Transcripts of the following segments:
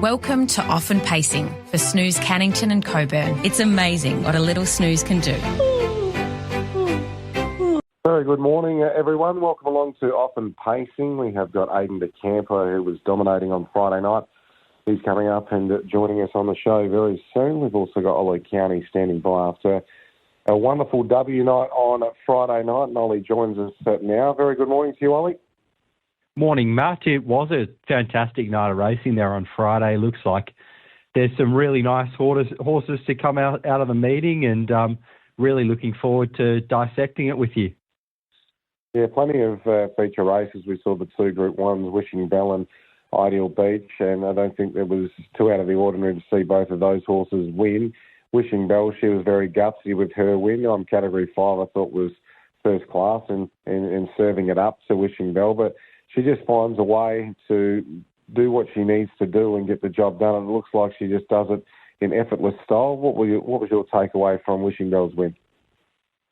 Welcome to Often Pacing for Snooze Cannington and Coburn. It's amazing what a little snooze can do. Very good morning, everyone. Welcome along to Often Pacing. We have got Aidan de Campo, who was dominating on Friday night. He's coming up and joining us on the show very soon. We've also got Ollie County standing by after a wonderful W night on Friday night, and Ollie joins us now. Very good morning to you, Ollie. Morning, Matt. It was a fantastic night of racing there on Friday. Looks like there's some really nice horses to come out of the meeting, and really looking forward to dissecting it with you. Yeah, plenty of feature races. We saw the two Group 1s, Wishing Bell and Ideal Beach, and I don't think there was too out of the ordinary to see both of those horses win. Wishing Bell, she was very gutsy with her win on Category 5. I thought was first class in serving it up to Wishing Bell, but she just finds a way to do what she needs to do and get the job done, and it looks like she just does it in effortless style. What was your takeaway from Wishing Bell's win?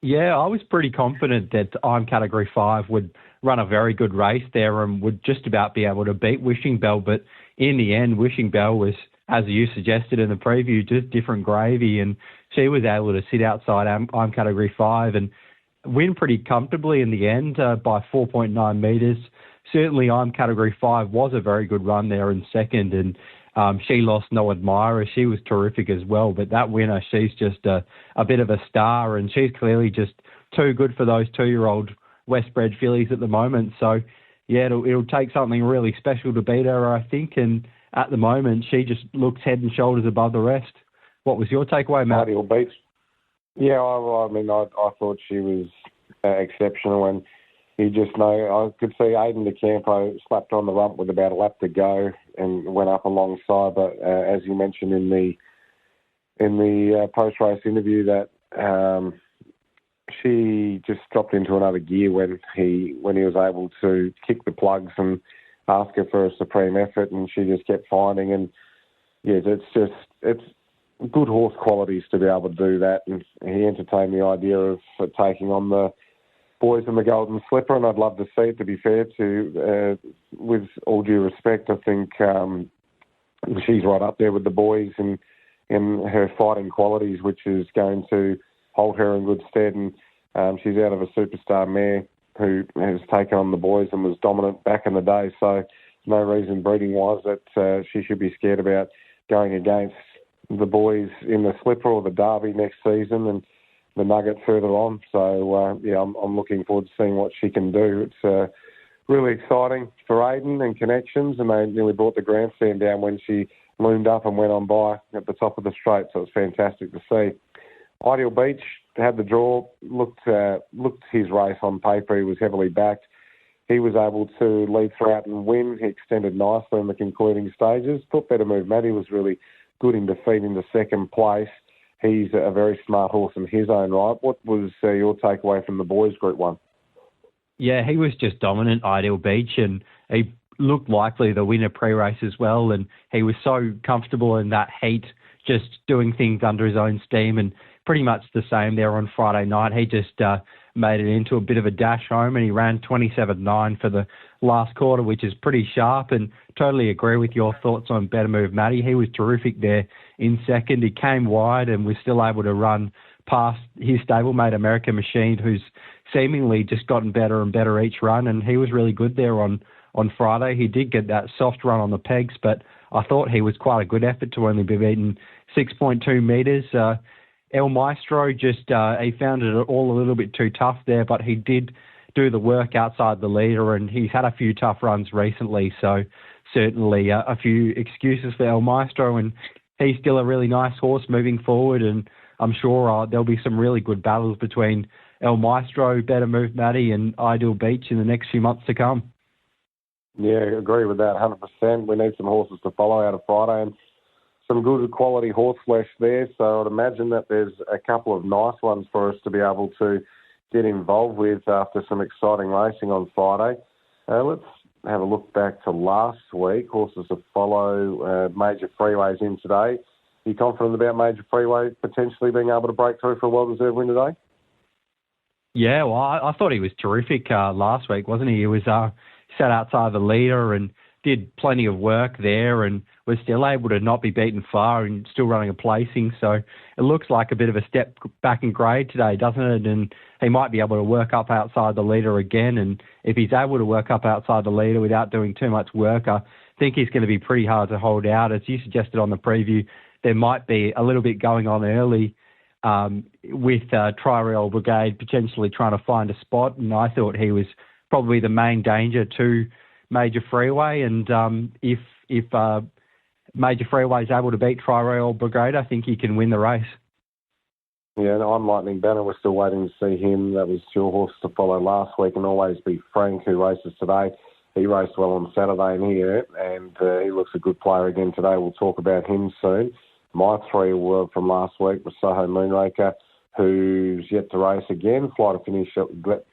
Yeah, I was pretty confident that I'm Category 5 would run a very good race there and would just about be able to beat Wishing Bell, but in the end, Wishing Bell was, as you suggested in the preview, just different gravy, and she was able to sit outside I'm Category 5 and win pretty comfortably in the end by 4.9 metres. Certainly, I'm Category 5 was a very good run there in second, and she lost no admirer. She was terrific as well, but that winner, she's just a bit of a star, and she's clearly just too good for those two-year-old Westbred fillies at the moment. So, yeah, it'll take something really special to beat her, I think, and at the moment, she just looks head and shoulders above the rest. What was your takeaway, Matt? Ideal Beach. Yeah, I thought she was exceptional, and you just know, I could see Aidan de Campo slapped on the rump with about a lap to go and went up alongside. But as you mentioned in the post-race interview, that she just dropped into another gear when he was able to kick the plugs and ask her for a supreme effort, and she just kept finding. And yeah, it's good horse qualities to be able to do that. And he entertained the idea of taking on the boys in the Golden Slipper, and I'd love to see it, to be fair to, with all due respect. I think she's right up there with the boys in her fighting qualities, which is going to hold her in good stead. And she's out of a superstar mare who has taken on the boys and was dominant back in the day, so no reason breeding-wise that she should be scared about going against the boys in the Slipper or the Derby next season, and the Nugget further on. So, yeah, I'm looking forward to seeing what she can do. It's really exciting for Aidan and Connections, and they nearly brought the grandstand down when she loomed up and went on by at the top of the straight, so it's fantastic to see. Ideal Beach had the draw, looked his race on paper. He was heavily backed. He was able to lead throughout and win. He extended nicely in the concluding stages. Thought Better Move Matty was really good in defeat into second place. He's a very smart horse in his own right. What was your takeaway from the boys' Group 1? Yeah, he was just dominant, Ideal Beach, and he looked likely to win a pre-race as well, and he was so comfortable in that heat, just doing things under his own steam, and pretty much the same there on Friday night. He just made it into a bit of a dash home, and he ran 27.9 for the last quarter, which is pretty sharp, and totally agree with your thoughts on Better Move Matty. He was terrific there in second. He came wide and was still able to run past his stablemate American Machine, who's seemingly just gotten better and better each run, and he was really good there on Friday. He did get that soft run on the pegs, but I thought he was quite a good effort to only be beaten 6.2 metres. El Maestro just, he found it all a little bit too tough there, but he did do the work outside the leader, and he's had a few tough runs recently, so certainly a few excuses for El Maestro, and he's still a really nice horse moving forward, and I'm sure there'll be some really good battles between El Maestro, Better Move Matty, and Ideal Beach in the next few months to come. Yeah, I agree with that 100%. We need some horses to follow out of Friday, and some good quality horse flesh there, so I'd imagine that there's a couple of nice ones for us to be able to get involved with after some exciting racing on Friday. Let's have a look back to last week. Horses to follow, Major Freeways in today. Are you confident about Major Freeway potentially being able to break through for a well-deserved win today? Yeah, well, I thought he was terrific last week, wasn't he? He was sat outside the leader and did plenty of work there and was still able to not be beaten far and still running a placing. So it looks like a bit of a step back in grade today, doesn't it? And he might be able to work up outside the leader again. And if he's able to work up outside the leader without doing too much work, I think he's going to be pretty hard to hold out. As you suggested on the preview, there might be a little bit going on early with Tri-Rail Brigade potentially trying to find a spot. And I thought he was probably the main danger to Major Freeway, and if Major Freeway is able to beat Tri-Rail Brigade, I think he can win the race. Yeah, no, I'm Lightning Banner. We're still waiting to see him. That was your horse to follow last week, and Always Be Frank, who races today. He raced well on Saturday and he looks a good player again today. We'll talk about him soon. My three were from last week was Soho Moonraker, who's yet to race again. Fly to Finish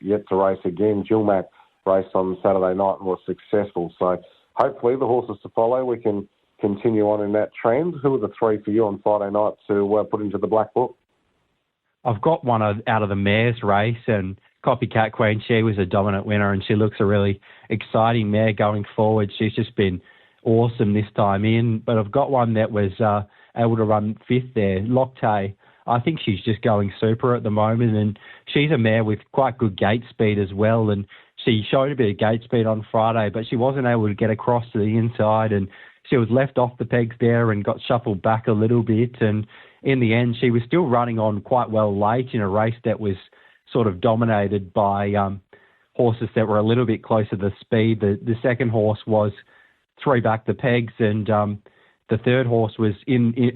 yet to race again. Gilmac raced on Saturday night and was successful. So hopefully the horses to follow, we can continue on in that trend. Who are the three for you on Friday night to put into the black book? I've got one out of the mares race, and Copycat Queen, she was a dominant winner, and she looks a really exciting mare going forward. She's just been awesome this time in. But I've got one that was able to run fifth there, Loctay. I think she's just going super at the moment, and she's a mare with quite good gate speed as well. And she showed a bit of gate speed on Friday, but she wasn't able to get across to the inside, and she was left off the pegs there and got shuffled back a little bit. And in the end, she was still running on quite well late in a race that was sort of dominated by horses that were a little bit closer to the speed. The second horse was three back the pegs, and the third horse was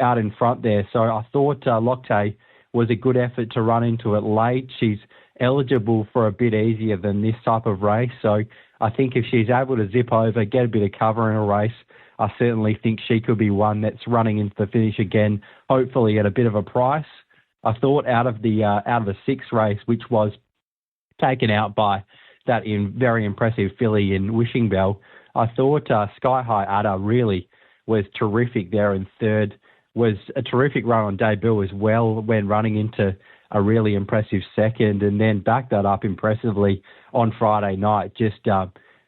out in front there. So I thought Loctay was a good effort to run into it late. She's eligible for a bit easier than this type of race. So I think if she's able to zip over, get a bit of cover in a race, I certainly think she could be one that's running into the finish again, hopefully at a bit of a price. I thought out of the sixth race, which was taken out by that very impressive filly in Wishing Bell, I thought Sky High Adder really was terrific there in third, was a terrific run on debut as well when running into a really impressive second, and then backed that up impressively on Friday night, just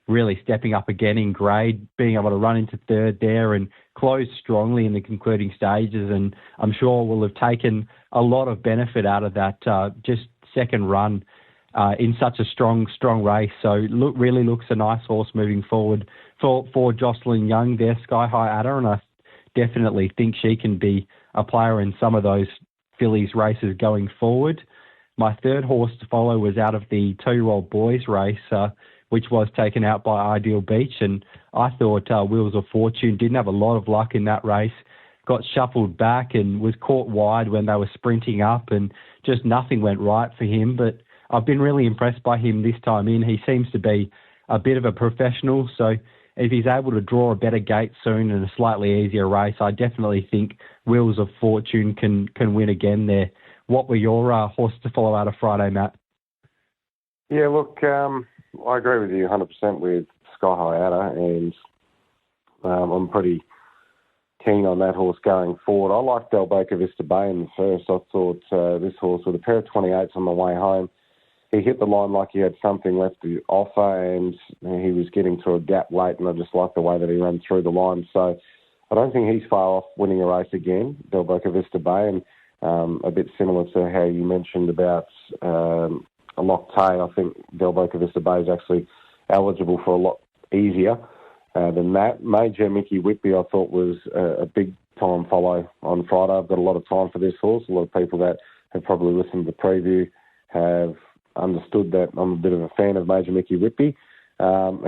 really stepping up again in grade, being able to run into third there and close strongly in the concluding stages. And I'm sure will have taken a lot of benefit out of that just second run in such a strong race. So really looks a nice horse moving forward for Jocelyn Young there, Sky High Adder, and I definitely think she can be a player in some of those fillies races going forward. My third horse to follow was out of the 2-year-old boys race, which was taken out by Ideal Beach, and I thought Wheels of Fortune didn't have a lot of luck in that race, got shuffled back and was caught wide when they were sprinting up, and just nothing went right for him. But I've been really impressed by him this time in. He seems to be a bit of a professional, so if he's able to draw a better gate soon in a slightly easier race, I definitely think Wheels of Fortune can win again there. What were your horses to follow out of Friday, Matt? Yeah, look, I agree with you 100% with Sky High Adder, and I'm pretty keen on that horse going forward. I liked Del Boca Vista Bay in the first. I thought this horse, with a pair of 28s on the way home, he hit the line like he had something left to offer, and he was getting to a gap late, and I just liked the way that he ran through the line. So I don't think he's far off winning a race again, Del Boca Vista Bay, and a bit similar to how you mentioned about a Loctay. I think Del Boca Vista Bay is actually eligible for a lot easier than that. Major Mickey Whitby, I thought, was a big time follow on Friday. I've got a lot of time for this horse. A lot of people that have probably listened to the preview have understood that I'm a bit of a fan of Major Mickey Whitby. He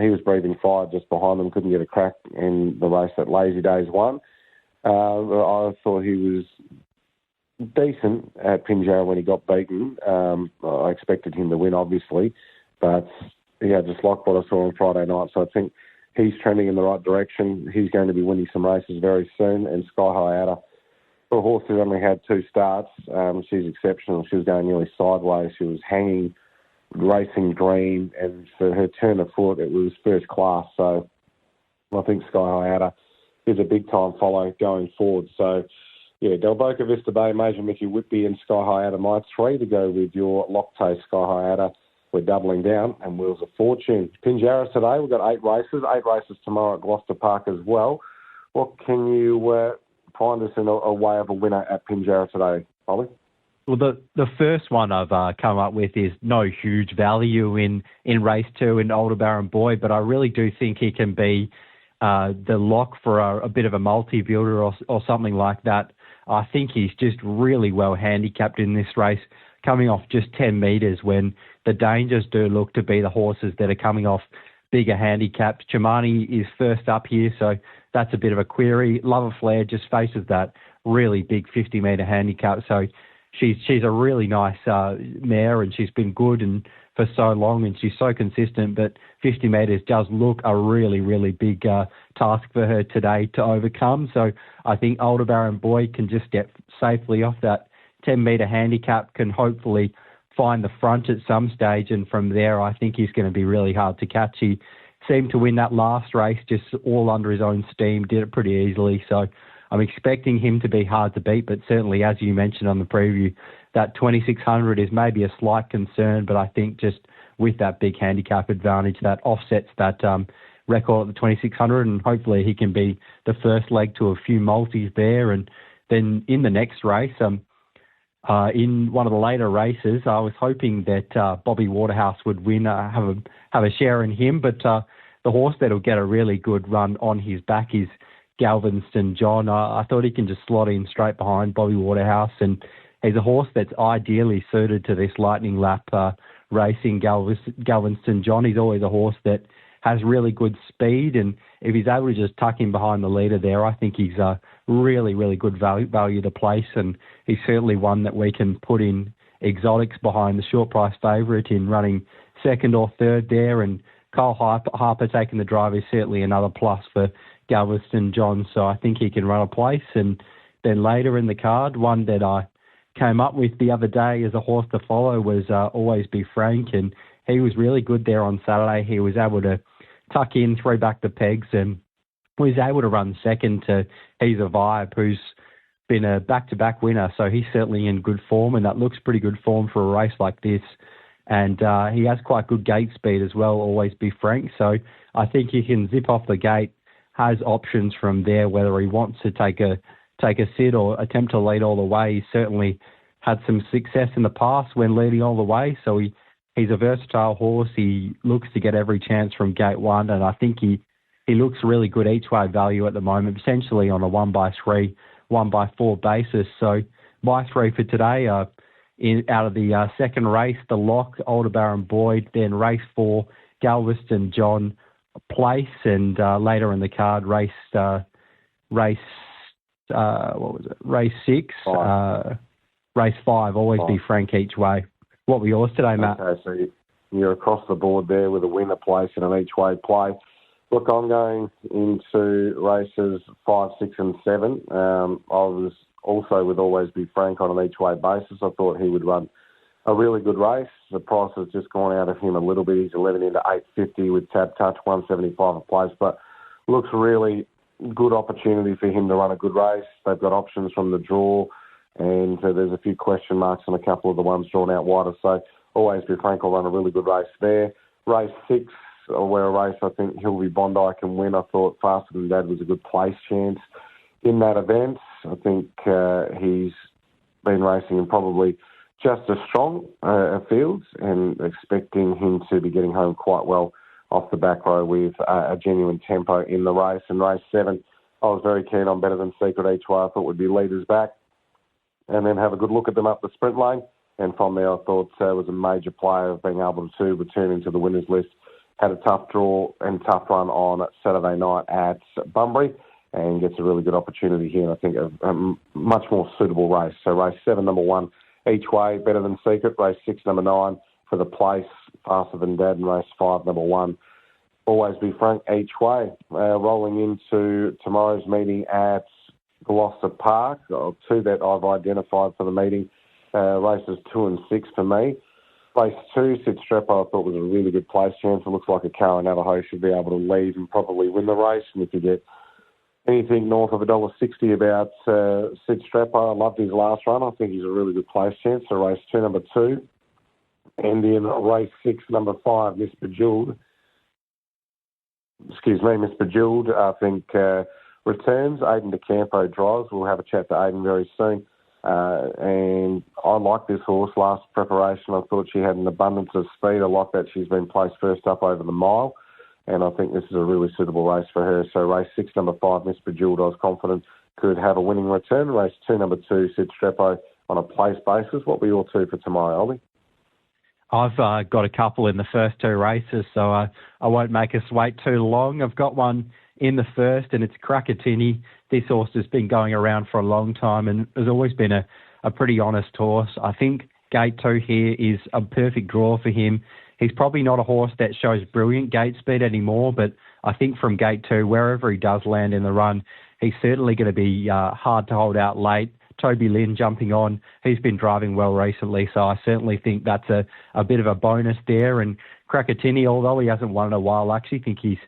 was breathing fire just behind them, couldn't get a crack in the race that Lazy Days won. I thought he was decent at Pinjarra when he got beaten. I expected him to win, obviously, but yeah, just like what I saw on Friday night. So I think he's trending in the right direction. He's going to be winning some races very soon. And Sky High Adder, for a horse who only had 2 starts, she's exceptional. She was going nearly sideways. She was hanging, racing green, and for her turn of foot, it was first class. So I think Sky High Adder is a big time follow going forward. So yeah, Del Boca Vista Bay, Major Mickey Whitby, and Sky High Adder, my 3 to go with your Loctay Sky High Adder. we're doubling down, and Wheels of Fortune. Pinjarra today, we've got 8 races tomorrow at Gloucester Park as well. What can you find us in a way of a winner at Pinjarra today, Ollie? Well, the first one I've come up with is no huge value in race 2 in Aldebaran Boy, but I really do think he can be the lock for a bit of a multi-builder or something like that. I think he's just really well handicapped in this race, coming off just 10 metres when the dangers do look to be the horses that are coming off bigger handicaps. Chimani is first up here, so that's a bit of a query. Love of Flair just faces that really big 50-metre handicap, so she's a really nice mare, and she's been good and for so long, and she's so consistent, but 50 metres does look a really, really big task for her today to overcome. So I think Aldebaran Boy can just get safely off that 10-metre handicap, can hopefully find the front at some stage, and from there I think he's going to be really hard to catch. He seemed to win that last race just all under his own steam, did it pretty easily, so I'm expecting him to be hard to beat, but certainly, as you mentioned on the preview, that 2,600 is maybe a slight concern, but I think just with that big handicap advantage, that offsets that record at the 2,600, and hopefully he can be the first leg to a few multis there. And then in the next race, in one of the later races, I was hoping that Bobby Waterhouse would win, have a share in him, but the horse that'll get a really good run on his back is Galveston John. I thought he can just slot in straight behind Bobby Waterhouse, and he's a horse that's ideally suited to this lightning lap racing. Galveston John, he's always a horse that has really good speed, and if he's able to just tuck in behind the leader there, I think he's a really, really good value to place, and he's certainly one that we can put in exotics behind the short price favourite in running second or third there, and Kyle Harper taking the drive is certainly another plus for Galveston John, so I think he can run a place. And then later in the card, one that I came up with the other day as a horse to follow was Always Be Frank, and he was really good there on Saturday. He was able to tuck in, throw back the pegs, and was able to run second to He's a Vibe, who's been a back-to-back winner, so he's certainly in good form, and that looks pretty good form for a race like this. And he has quite good gate speed as well, Always Be Frank, so I think he can zip off the gate, has options from there, whether he wants to take a sit or attempt to lead all the way. He's certainly had some success in the past when leading all the way, so he's a versatile horse. He looks to get every chance from gate one, and I think he looks really good each way value at the moment, potentially on a 1x3, 1x4 basis. So by 3 for today, out of the second race, the lock, Aldebaran Boyd, then race 4, Galveston John place, and later in the card, race 6, race 5, Always Be Frank each way. What were yours today, Matt? Okay, so you're across the board there with a winner place and an each way play. Look, I'm going into races 5, 6 and 7. I was also with Always Be Frank on an each way basis. I thought he would run a really good race. The price has just gone out of him a little bit. He's 11 into 850 with Tab Touch, 175 a place, but looks really good opportunity for him to run a good race. They've got options from the draw, and there's a few question marks on a couple of the ones drawn out wider. So Always Be Frank will run a really good race there. Race 6, where a race I think Hilby Bondi can win. I thought Faster Than Dad was a good place chance in that event. I think he's been racing in probably just as strong fields, and expecting him to be getting home quite well off the back row with a genuine tempo in the race. And race 7, I was very keen on Better Than Secret each way. I thought would be leaders back, and then have a good look at them up the sprint lane. And from there, I thought was a major player of being able to return into the winners list. Had a tough draw and tough run on Saturday night at Bunbury, and gets a really good opportunity here, and I think a much more suitable race. So race 7, number 1, each way, Better Than Secret. Race 6, number 9, for the place, Faster Than Dad. And race 5, number 1, Always Be Frank, each way. Rolling into tomorrow's meeting at Gloucester Park, 2 that I've identified for the meeting, races 2 and 6 for me. Race 2, Sid Strepper, I thought was a really good place chance. It looks like a Karen Navajo should be able to lead and probably win the race. And if you get anything north of $1.60 about Sid Strepper, I loved his last run. I think he's a really good place chance. So race 2, number 2, And in race 6, number 5, Miss Bejeweled, I think returns. Aidan DeCampo drives. We'll have a chat to Aidan very soon. And I like this horse. Last preparation, I thought she had an abundance of speed. I like that she's been placed first up over the mile. And I think this is a really suitable race for her. So race 6, number 5, Miss Bejeweled, I was confident could have a winning return. Race 2, number 2, Sid Strepo on a place basis. What were your 2 for tomorrow, Ollie? I've got a couple in the first 2 races, so I won't make us wait too long. I've got one in the first, and it's Krakatini. This horse has been going around for a long time and has always been a pretty honest horse. I think gate 2 here is a perfect draw for him. He's probably not a horse that shows brilliant gate speed anymore, but I think from gate 2, wherever he does land in the run, he's certainly going to be hard to hold out late. Toby Lynn jumping on, he's been driving well recently, so I certainly think that's a bit of a bonus there. And Krakatini, although he hasn't won in a while, I actually think he's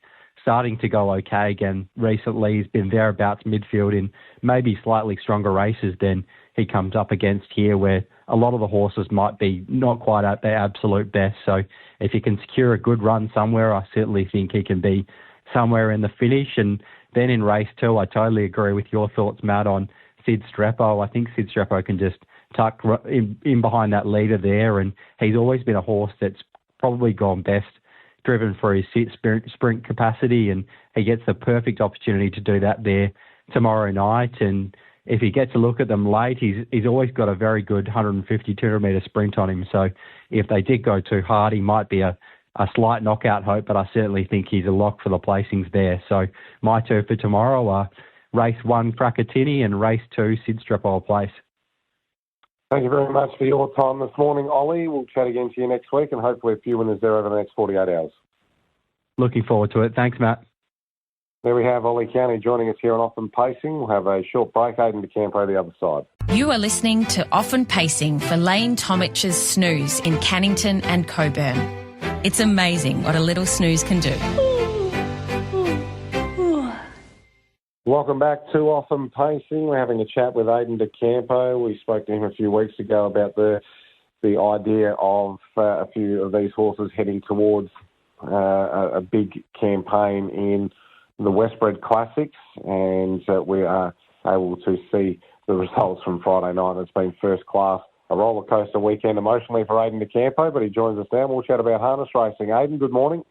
starting to go okay again recently. He's been thereabouts midfield in maybe slightly stronger races than he comes up against here, where a lot of the horses might be not quite at their absolute best. So if he can secure a good run somewhere, I certainly think he can be somewhere in the finish. And then in race 2, I totally agree with your thoughts, Matt, on Sid Strepo. I think Sid Strepo can just tuck in behind that leader there, and he's always been a horse that's probably gone best driven for his sprint capacity, and he gets the perfect opportunity to do that there tomorrow night. And if he gets a look at them late, he's always got a very good 150, 200-metre sprint on him. So if they did go too hard, he might be a slight knockout hope, but I certainly think he's a lock for the placings there. So my 2 for tomorrow are race 1, Krakatini, and race 2, Sid Strepo Place. Thank you very much for your time this morning, Ollie. We'll chat again to you next week, and hopefully a few winners there over the next 48 hours. Looking forward to it. Thanks, Matt. There we have Ollie County joining us here on Off and Pacing. We'll have a short break. Aidan DeCampo the other side. You are listening to Off and Pacing for Lane Tomich's Snooze in Cannington and Coburn. It's amazing what a little snooze can do. Welcome back to Off and Pacing. We're having a chat with Aidan DeCampo. We spoke to him a few weeks ago about the idea of a few of these horses heading towards a big campaign in the Westbred Classics, and we are able to see the results from Friday night. It's been first class, a roller coaster weekend emotionally for Aidan DeCampo, but he joins us now. We'll chat about harness racing. Aidan, good morning.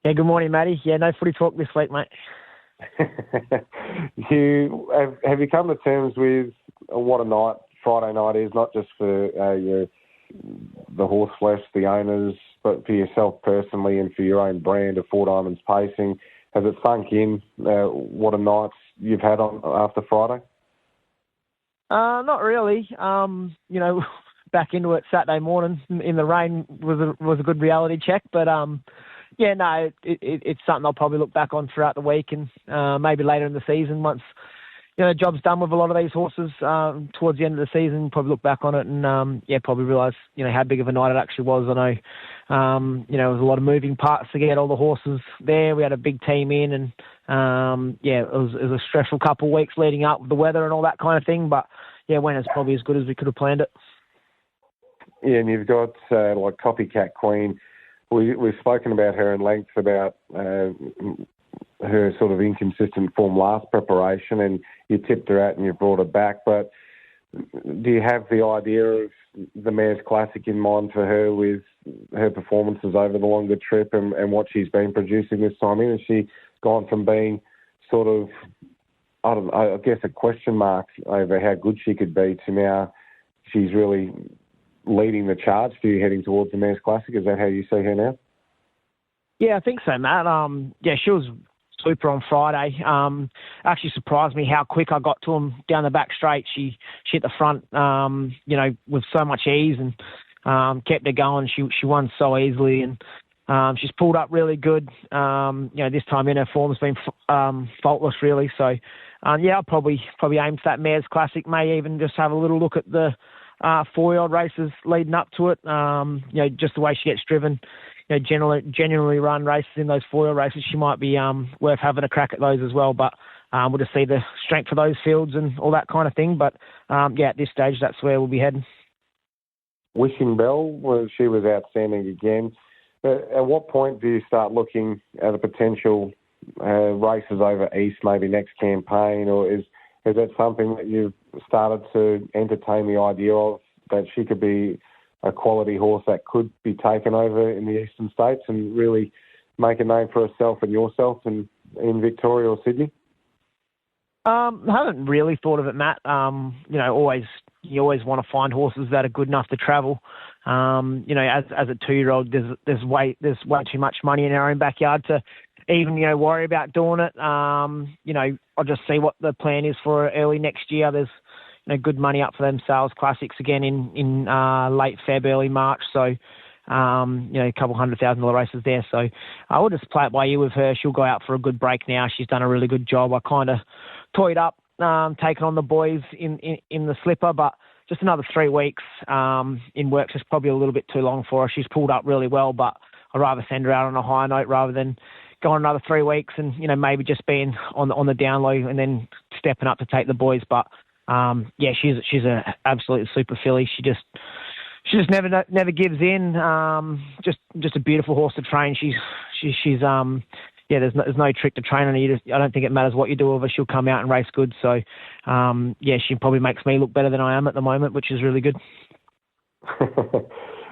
Yeah, good morning, Matty. Yeah, no footy talk this week, mate. Have you come to terms with what a night Friday night is, not just for the horse flesh, the owners, but for yourself personally and for your own brand of Four Diamonds Pacing? Has it sunk in what a night you've had on after Friday? Not really. Back into it Saturday morning in the rain was a good reality check, but it's something I'll probably look back on throughout the week and maybe later in the season once the job's done with a lot of these horses towards the end of the season. Probably look back on it and probably realise how big of a night it actually was. I know there was a lot of moving parts to get all the horses there. We had a big team in and it was a stressful couple of weeks leading up with the weather and all that kind of thing. But went as probably as good as we could have planned it. Yeah, and you've got like Copycat Queen. We've spoken about her in length about her sort of inconsistent form last preparation, and you tipped her out and you brought her back. But do you have the idea of the Mares Classic in mind for her with her performances over the longer trip and what she's been producing this time in? Has she gone from being sort of, I guess, a question mark over how good she could be to now she's really leading the charge for you heading towards the Mares Classic? Is that how you see her now? Yeah, I think so, Matt. She was super on Friday. Actually surprised me how quick I got to him down the back straight. She hit the front, with so much ease and kept her going. She won so easily and she's pulled up really good. This time in her form's been faultless, really. So, I'll probably aim for that Mares Classic. May even just have a little look at the 4-year-old races leading up to it. Just the way she gets driven. Genuinely run races in those 4-year races, she might be worth having a crack at those as well. But we'll just see the strength of those fields and all that kind of thing. But at this stage, that's where we'll be heading. Wishing Bell, she was outstanding again. At what point do you start looking at the potential races over east, maybe next campaign, or is that something that you've started to entertain the idea of, that she could be a quality horse that could be taken over in the eastern states and really make a name for herself and yourself in Victoria or Sydney? I haven't really thought of it, Matt. You always want to find horses that are good enough to travel. As a 2-year-old, there's way too much money in our own backyard to even worry about doing it. I'll just see what the plan is for early next year. There's good money up for them sales classics again in late Feb, early March. So a couple $100,000 races there. So I will just play it by ear with her. She'll go out for a good break now. She's done a really good job. I kind of toyed up taking on the boys in the slipper, but just another 3 weeks in works is probably a little bit too long for her. She's pulled up really well, but I'd rather send her out on a high note rather than go on another 3 weeks and maybe just being on the down low and then stepping up to take the boys. But she's a absolute super filly. She just never gives in. Just a beautiful horse to train. She's there's no trick to train her. I don't think it matters what you do with her. She'll come out and race good. So she probably makes me look better than I am at the moment, which is really good.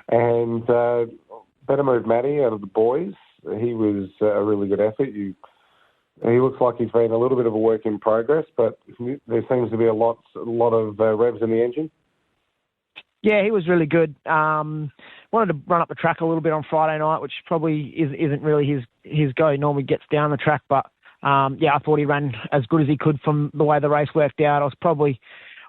And better move Matty out of the boys. He was a really good effort. He looks like he's been a little bit of a work in progress, but there seems to be a lot of revs in the engine. Yeah, he was really good. Wanted to run up the track a little bit on Friday night, which probably isn't really his go. He normally gets down the track, but I thought he ran as good as he could from the way the race worked out. I was probably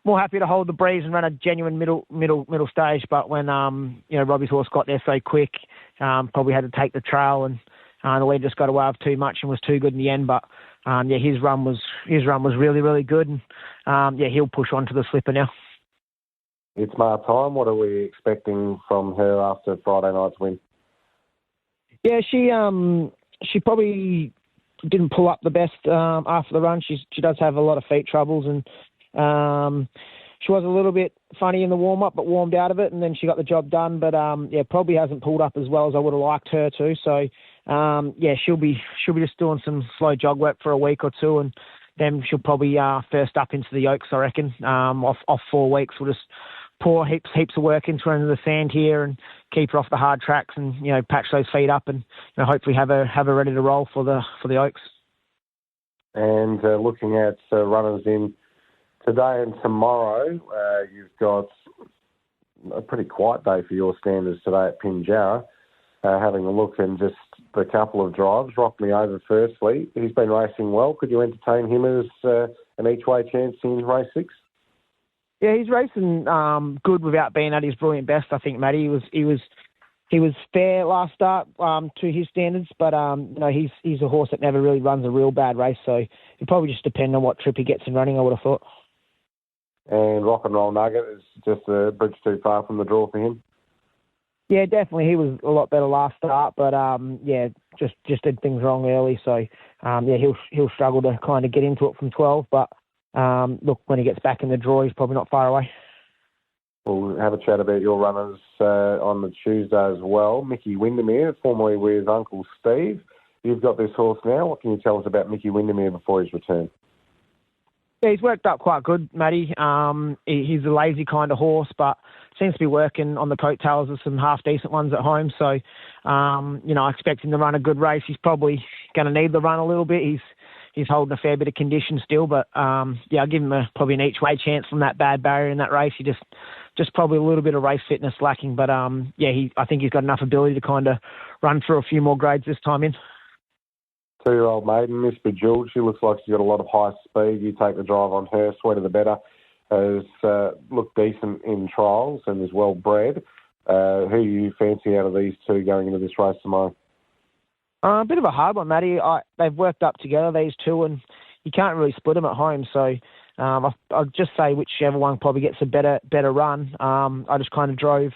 more happy to hold the breeze and run a genuine middle stage, but when Robbie's horse got there so quick, probably had to take the trail, and the lead just got away with too much and was too good in the end. But his run was really, really good, and he'll push on to the slipper now. It's my time. What are we expecting from her after Friday night's win? Yeah, she probably didn't pull up the best after the run. She does have a lot of feet troubles, and she was a little bit funny in the warm-up, but warmed out of it, and then she got the job done. But probably hasn't pulled up as well as I would have liked her to. So she'll be just doing some slow jog work for a week or two, and then she'll probably first up into the Oaks, I reckon. Off 4 weeks, we'll just pour heaps of work into her into the sand here and keep her off the hard tracks and patch those feet up and hopefully have her ready to roll for the Oaks. And looking at runners in today and tomorrow, you've got a pretty quiet day for your standards today at Pinjarra. Having a look and just a couple of drives. Rock Me Over firstly. He's been racing well. Could you entertain him as an each-way chance in race 6? Yeah, he's racing good without being at his brilliant best, I think, Matty. He was fair last start to his standards, but he's a horse that never really runs a real bad race, so it probably just depends on what trip he gets in running, I would have thought. And Rock and Roll Nugget is just a bridge too far from the draw for him? Yeah, definitely. He was a lot better last start, but just did things wrong early, so he'll struggle to kind of get into it from 12, but look, when he gets back in the draw, he's probably not far away. We'll have a chat about your runners on the Tuesday as well. Mickey Windermere, formerly with Uncle Steve. You've got this horse now. What can you tell us about Mickey Windermere before his return? Yeah, he's worked up quite good, Matty. He's a lazy kind of horse, but seems to be working on the coattails of some half-decent ones at home. So, I expect him to run a good race. He's probably going to need the run a little bit. He's holding a fair bit of condition still, but I'll give him probably an each-way chance from that bad barrier in that race. He just probably a little bit of race fitness lacking, but I think he's got enough ability to kind of run through a few more grades this time in. 2-year-old maiden, Miss Bejeweled. She looks like she's got a lot of high speed. You take the drive on her. Sweeter the better. Has looked decent in trials and is well bred. Who you fancy out of these two going into this race tomorrow? A bit of a hard one, Matty. They've worked up together, these two, and you can't really split them at home. So I'll just say whichever one probably gets a better run. I just kind of drove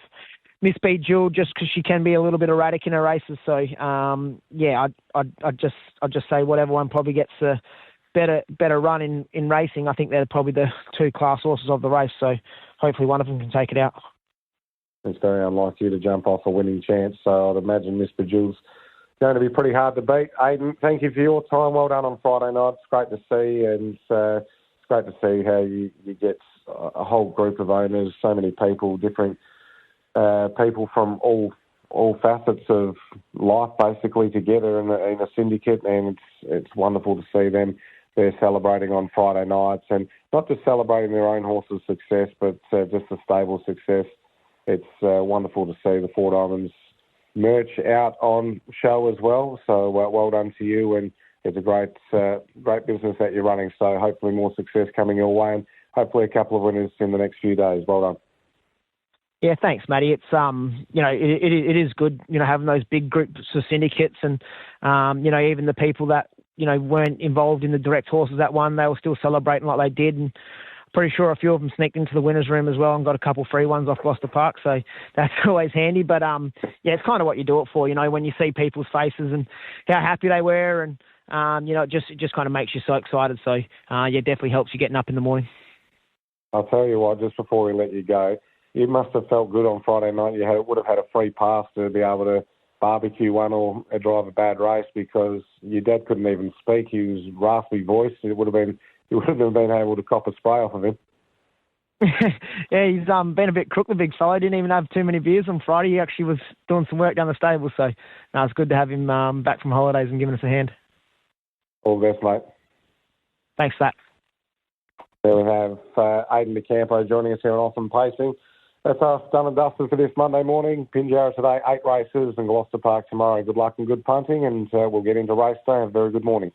Miss Bejeweled just because she can be a little bit erratic in her races. So I'd just say whatever one probably gets a better run in racing. I think they're probably the two class horses of the race. So hopefully one of them can take it out. it's very unlikely to jump off a winning chance. So I'd imagine Miss Bejewel's going to be pretty hard to beat. Aidan, thank you for your time. Well done on Friday night. It's great to see, and it's great to see how you get a whole group of owners, so many people, different people from all facets of life basically together in a syndicate, and it's wonderful to see them. They're celebrating on Friday nights, and not just celebrating their own horse's success, but just the stable success. It's wonderful to see the Four Diamonds merch out on show as well. So well done to you, and it's a great business that you're running. So hopefully more success coming your way, and hopefully a couple of winners in the next few days. Well done. Yeah, thanks, Matty. It's it is good, having those big groups of syndicates, and even the people that weren't involved in the direct horses that won, they were still celebrating like they did, and pretty sure a few of them sneaked into the winners' room as well and got a couple free ones off Gloucester Park, so that's always handy. But it's kind of what you do it for, when you see people's faces and how happy they were, and it just kind of makes you so excited. So definitely helps you getting up in the morning. I'll tell you what, just before we let you go, you must have felt good on Friday night. You would have had a free pass to be able to barbecue one or drive a bad race, because your dad couldn't even speak. He was raspy voice. You wouldn't have been able to cop a spray off of him. Yeah, he's been a bit crook, the big fella. Didn't even have too many beers on Friday. He actually was doing some work down the stable, so it's good to have him back from holidays and giving us a hand. All the best, mate. Thanks for that. There we have Aidan DeCampo joining us here on Awesome Pacing. That's us done and dusted for this Monday morning. Pinjarra today, 8 races, and Gloucester Park tomorrow. Good luck and good punting, and we'll get into race day. Have a very good morning.